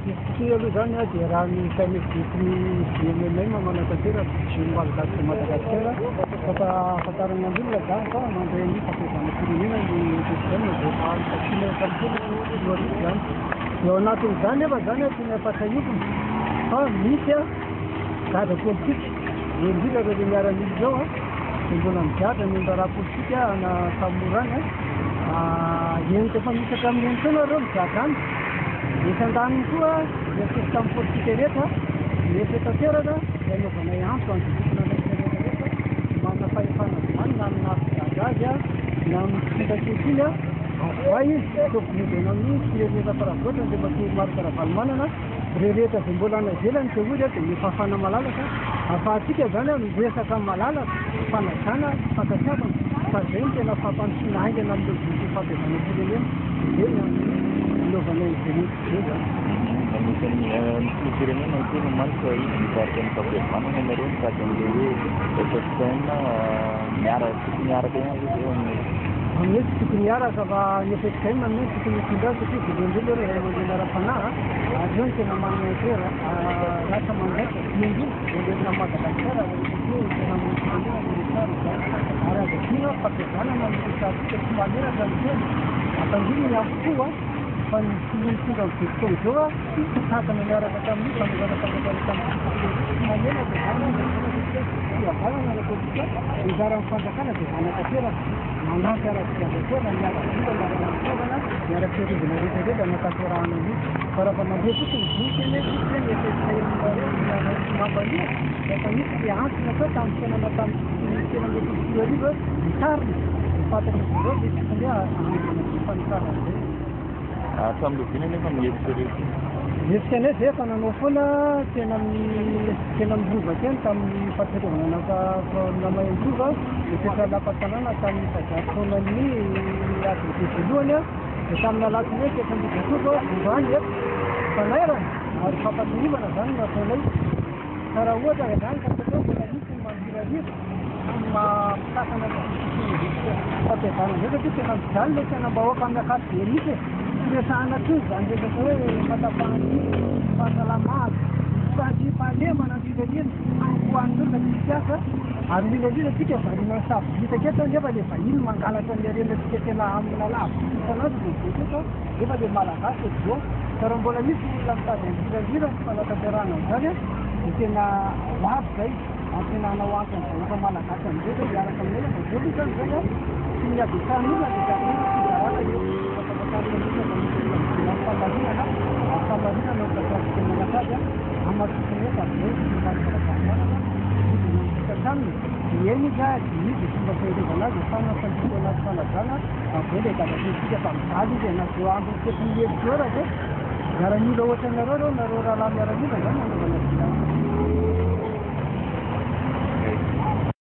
Izy aloha zany a dia raha ny sain'eziky GMMM manatantera malagasy Madagasikara afatarana androlona zany fa mandray ny fampezana firenena ny presidenta dia afatsina tam'tena loalisy zany. Eo anatin'izany nefa zany a tsy nampatahivina fa misy a gadra politika indrindra ireo miaramila zao a dia mbola migadra ny raha politika ana Samorana enitra efa misatra amin'ny enitsona ireo migadra any. Isan-daniny koa miatsesika amin'ny politika rehetra rehetra tanteraka dia anaovanay antso andrikisina rehetra manana fahefana zany na amina figadra azy a na amin'ny fitantsesiny a avay izy tovin'izana amin'ny firenena faravoatra dia matory maro karavalmanana rehetra izay mbola any ivelany dia ozy a dia mifafana malalaka ahafahantsika zany a miresaka malalaka fanajana fankasiavana fa zay no tena fampantsiana haingana amin'ilay voty fampezana firenena dia anaovanay izay zany. Ny firenena tena manitra izy mitarika ny fampezanana nareo mitady an'ilay hoe SSM miaraka ihany izy eo amin'ny amin'ny hoe tsy tokony hiaraka fa ny FSM amin'ny tokony hitondra satria voalohany ray aman-dreny ara-panahy ary eo ny tena manana toera lasa mandraika indrindra voalohana Madagasikara tena miresara zany ary azakina fampezanana miresatsika tsy maneraka ny tena ampandriny avokoa fa ny tonga mivezitonga zao a takana miaraka tamin'io fanovana fampezana tamin'ny maneraka zany avalana na politika mizara amin'ny fanjakana dia zanatanteraka manampy ara-fiadatera miara-vola miara-fitaovana miara-fiarivana rehetrarehetra natanterahana io fa raha mandeha fotsiny voky ny mampania efa misy dia antsona koa tamin'ny fiainana tamin'ny tena mety fiariva mitarina mifatana zao dia tsy fandeha fanitarana zay. Tamin'ilay vina nefa mihetsika rehetra. Mihetsika anay zay efa nanao foana tena mirova teny tamin'ny fahatsiarovana namaindrova mifetra lapatsanana tamin'ny fazatonany adrete voalohany a dia tamin'ny alatsiny hoe tetra mbizatovo androany eto fanairana ary fampatonivana zany nataonay ka raha ohatra zany ka satria mbola misy mampirarira makasana fampezana zay satria tena mijaly le tena mbahoaka amin'ny akaty be misy resahana toy zany resaka hoe fatapahany fahasalamana sady fahalemana andrindrareny hoan'olona tsisiasa ary indrindrandrindra tsika varina ny savovita keto nefa le vahiny mangalatra ny arenatsika tena amina lavo isanazy vovoketo nefa le malagasy eo ka raha mbola misy olona mitady andrindrandrindra fanatanterahana zany a dia tena lavo zay ary tena hanao antony vahoaka malagasy amin'izay dia araka aminay fa voalohany zany a tsy miabesan'olona dia zakan'olona figarana eo famarinana famarinana kasarika manakazy amatsikonefa zay marakarakarana taminy eny izy a izy fomba fahirevana azy fanafandiko anaty fanajana aveo le gadatsika fa mijaly izy anaty andro ketiny hevitra eo raha zay miara-mila ohatranareo nareo rahalahy miara-mila zany anaovana